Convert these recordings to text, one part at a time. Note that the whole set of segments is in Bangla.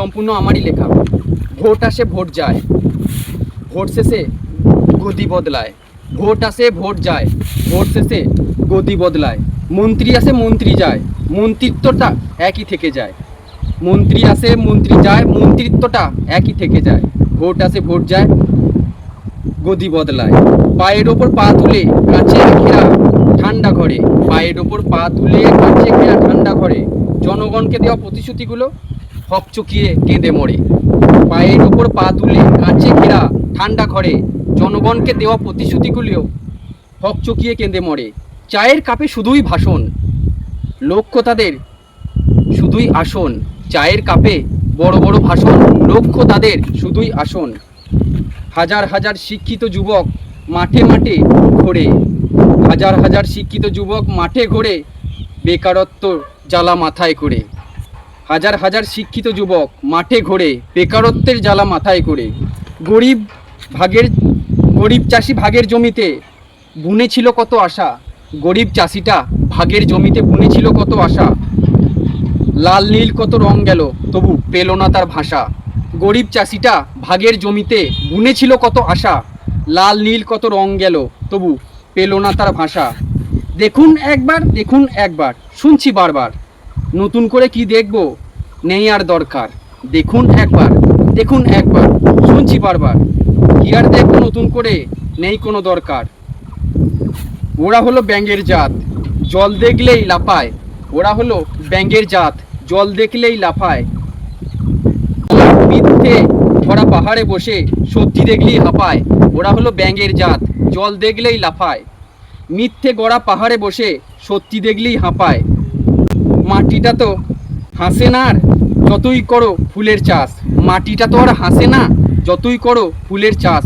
সম্পূর্ণ আমারই লেখা। ভোট আসে ভোট যায়, ভোট শেষে গদি বদলায়। ভোট আসে ভোট যায়, ভোট শেষে গদি বদলায়। মন্ত্রী আসে মন্ত্রী যায়, মন্ত্রিত্বটা একই থেকে যায়। মন্ত্রী আসে মন্ত্রী যায়, মন্ত্রিত্বটা একই থেকে যায়। ভোট আসে ভোট যায়, গদি বদলায়। পায়ের ওপর পা তুলে কাছে ঘেরা ঠান্ডা ঘরে, পায়ের ওপর পা তুলে কাছে ঘেরা ঠান্ডা ঘরে জনগণকে দেওয়া প্রতিশ্রুতিগুলো হকচকিয়ে কেঁদে মরে। পায়ের ওপর পা তুলে কাছে ঘেরা ঠান্ডা ঘরে জনগণকে দেওয়া প্রতিশ্রুতিগুলিও হকচকিয়ে কেঁদে মরে। চায়ের কাপে শুধুই ভাষণ, লক্ষ্য তাদের শুধুই আসন। চায়ের কাপে বড় বড় ভাষণ, লক্ষ্য তাদের শুধুই আসন। হাজার হাজার শিক্ষিত যুবক মাঠে মাঠে ঘোরে, হাজার হাজার শিক্ষিত যুবক মাঠে ঘোরে বেকারত্ব জ্বালা মাথায় করে। হাজার হাজার শিক্ষিত যুবক মাঠে ঘোরে বেকারত্বের জ্বালা মাথায় করে। গরিব চাষি ভাগের জমিতে বুনেছিল কত আশা, গরিব চাষিটা ভাগের জমিতে বুনেছিল কত আশা। লাল নীল কত রং গেল তবু পেল না তার ভাষা। গরিব চাষিটা ভাগের জমিতে বুনেছিল কত আশা, লাল নীল কত রং গেল তবু পেল না তার ভাষা। দেখুন একবার দেখুন একবার শুনছি বারবার, নতুন করে কি দেখব নেই আর দরকার। দেখুন একবার দেখুন একবার শুনছি বারবার, কি আর দেখবো নতুন করে নেই কোনো দরকার। ওরা হলো ব্যাঙের জাত, জল দেখলেই লাফায়। ওরা হলো ব্যাঙের জাত, জল দেখলেই লাফায়। মিথ্যে ভরা পাহাড়ে বসে সত্যি দেখলেই হাঁপায়। ওরা হলো ব্যাঙের জাত, জল দেখলেই লাফায়। মিথ্যে গড়া পাহাড়ে বসে সত্যি দেখলেই হাঁপায়। মাটিটা তো হাসে না আর যতই করো ফুলের চাষ, মাটিটা তো আর হাসে না যতই করো ফুলের চাষ।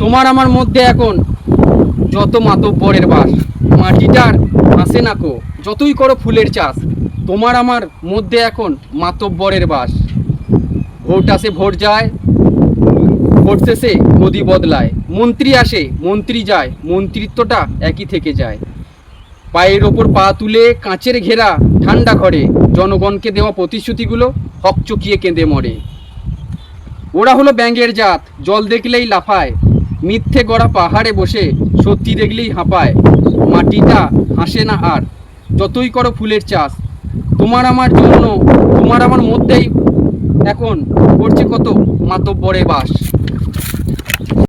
তোমার আমার মধ্যে এখন যত মাতব্বরের বাস, মাটিটার হাসে না কো যতই করো ফুলের চাষ। তোমার আমার মধ্যে এখন মাতব্বরের বাস। ভোট আসে ভোট যায়, ভোট শেষে গদি বদলায়। মন্ত্রী আসে মন্ত্রী যায়, মন্ত্রিত্বটা একই থেকে যায়। পায়ের ওপর পা তুলে কাঁচের ঘেরা ঠান্ডা ঘরে জনগণকে দেওয়া প্রতিশ্রুতিগুলো হকচকিয়ে কেঁদে মরে। ওরা হলো ব্যাঙের জাত, জল দেখলেই লাফায়। মিথ্যে গড়া পাহাড়ে বসে সত্যি দেখলেই হাঁপায়। মাটিটা হাসে না আর যতই করো ফুলের চাষ। তোমার আমার জন্য তোমার আমার মধ্যেই এখন করছে কত মাতব্বরে বাস।